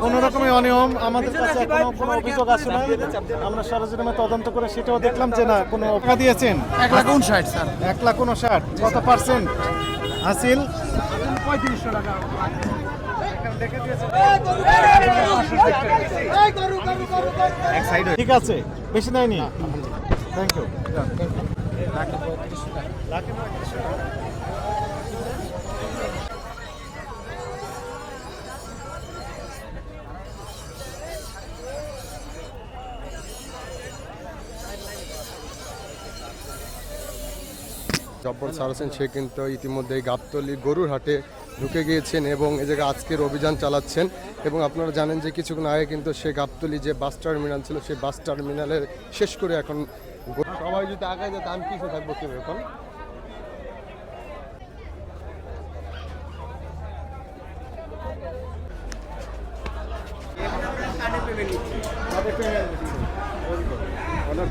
কোনো রকমের অনিয়ম আমাদের কাছে এখনো কোনো অভিযোগ আসে না। আমরা সরজমিনে তদন্ত করে সেটাও দেখলাম যে না কোনো টাকা দিয়েছেন 1,59,000 স্যার। 1,59,000 কত পার্সেন্ট হাসিল? 3500 টাকা। ঠিক আছে, বেশি নেয়নি। Thank you. জব্বর স্যার আছেন, সে কিন্তু ইতিমধ্যেই গাবতলী গরুর হাটে ঢুকে গিয়েছেন এবং এ জায়গায় আজকের অভিযান চালাচ্ছেন। এবং আপনারা জানেন যে কিছুক্ষণ আগে কিন্তু সে গাবতলী যে বাস টার্মিনাল ছিল সেই বাস টার্মিনালের শেষ করে এখন সবাই যদি আগায় যেত আমি পিছিয়ে থাকবো কেউ এখন।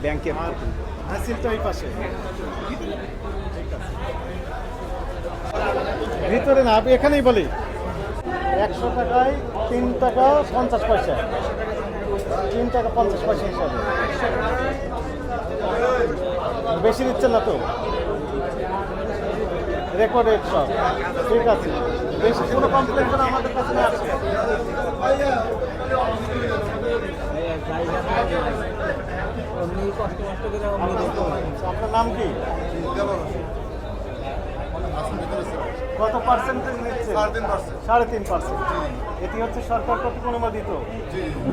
ব্যাংকে হাসিলটা ওই পাশে ভিতরে না, আমি এখানেই বলি 100 টাকায় 3 টাকা 50 পয়সা, 3 টাকা 50 পয়সা হিসাবে। বেশি দিচ্ছেন না তো, রেকর্ডেড সব ঠিক আছে। বেশি কোনো কমপ্লেন করে আমাদের কাছে না আসে। আপনার নাম কি? কত পার্সেন্টেজ নিচ্ছে? 3.5%। এটি হচ্ছে সরকার কর্তৃক অনুমোদিত,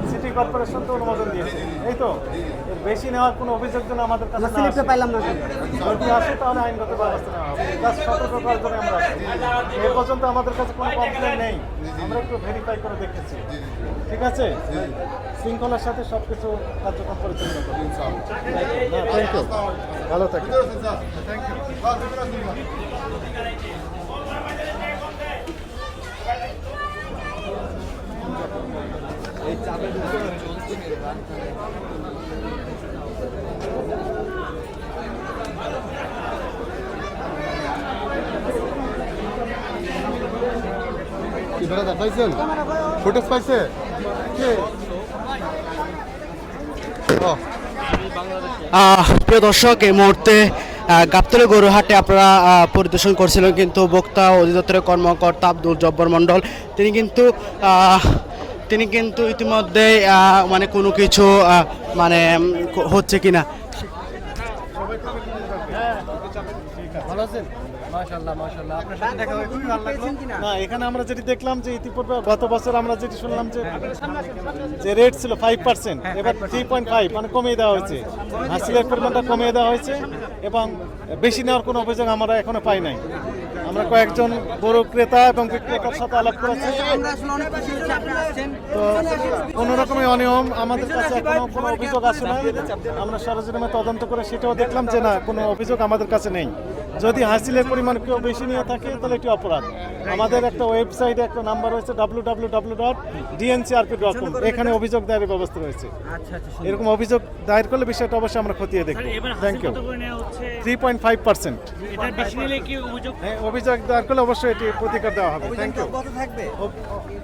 সিটি কর্পোরেশন তো অনুমোদন দিয়েছে, এই তো। এর বেশি নেওয়ার কোনো অভিযোগ যেন আমাদের কাছে না আসে। যদি আসে তাহলে আইনগত ব্যবস্থা নেওয়া হবে। জাস্ট সতর্ক করার জন্য আমরা আসি। এ পর্যন্ত আমাদের কাছে কোনো কমপ্লেন নেই, আমরা একটু ভেরিফাই করে দেখেছি। ঠিক আছে, শৃঙ্খলার সাথে সব কিছু কার্যক্রম পরিচালনা করবেন। থ্যাংক ইউ, ভালো থাকবেন। Thank you. কি ধরে দেখাইছেন? ফুটেজ পাইছে? প্রিয় দর্শক, এই মুহূর্তে গাবতলী গরুহাটে আপনারা পরিদর্শন করছিলেন কিন্তু বক্তা অধিদপ্তরের কর্মকর্তা আব্দুল জব্বর মণ্ডল তিনি কিন্তু ইতিমধ্যেই মানে কোনো কিছু মানে হচ্ছে কিনা। ভালো আছেন? মাশাআল্লাহ মাশাআল্লাহ, আপনার সাথে দেখা হয়ে খুবই ভালো লাগলো। না, এখানে আমরা যেটি দেখলাম যে ইতিপূর্বে গত বছর আমরা যেটি শুনলাম যে রেট ছিল 5%, এবার 3.5 মানে কমিয়ে দেওয়া হয়েছে। হাসিলের পরিমাণটা কমিয়ে দেওয়া হয়েছে এবং বেশি নেওয়ার কোনো অভিযোগ আমরা এখনো পাই নাই। আমরা কয়েকজন গরু ক্রেতা এবং বিক্রেতার সাথে আলাপ করেছি, তো কোনো রকমের অনিয়ম আমাদের কাছে এখনো কোনো অভিযোগ আসে না। আমরা সরজমিনে তদন্ত করে সেটাও দেখলাম যে না কোনো অভিযোগ আমাদের কাছে নেই। যদি হাসিলের পরিমাণ কেউ বেশি নিয়ে থাকে তাহলে এটি অপরাধ। আমাদের একটা ওয়েবসাইটে একটা নাম্বার রয়েছে www.dncrp.com, এখানে অভিযোগ দায়েরের ব্যবস্থা রয়েছে। এরকম অভিযোগ দায়ের করলে বিষয়টা অবশ্যই আমরা খতিয়ে দেখব। Thank you. 3.5%। হ্যাঁ, অভিযোগ দায়ের করলে অবশ্যই এটি প্রতিকার দেওয়া হবে। Thank you.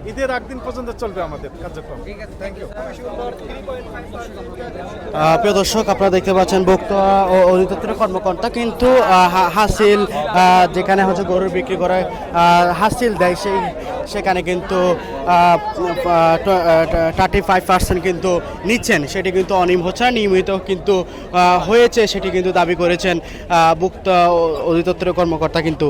ঈদের একদিন পর্যন্ত চলবে আমাদের কার্যক্রম। Thank you. প্রিয় দর্শক, আপনারা দেখতে পাচ্ছেন বক্তা ও অধিদপ্তরের কর্মকর্তা কিন্তু হাসিল যেখানে হচ্ছে গরুর বিক্রি করে হাসিল দেয় সেখানে কিন্তু 35% কিন্তু নিচ্ছেন, সেটি কিন্তু অনিয়ম হচ্ছে না, নিয়মিত কিন্তু হয়েছে সেটি কিন্তু দাবি করেছেন বক্তা অধিদপ্তরের কর্মকর্তা কিন্তু।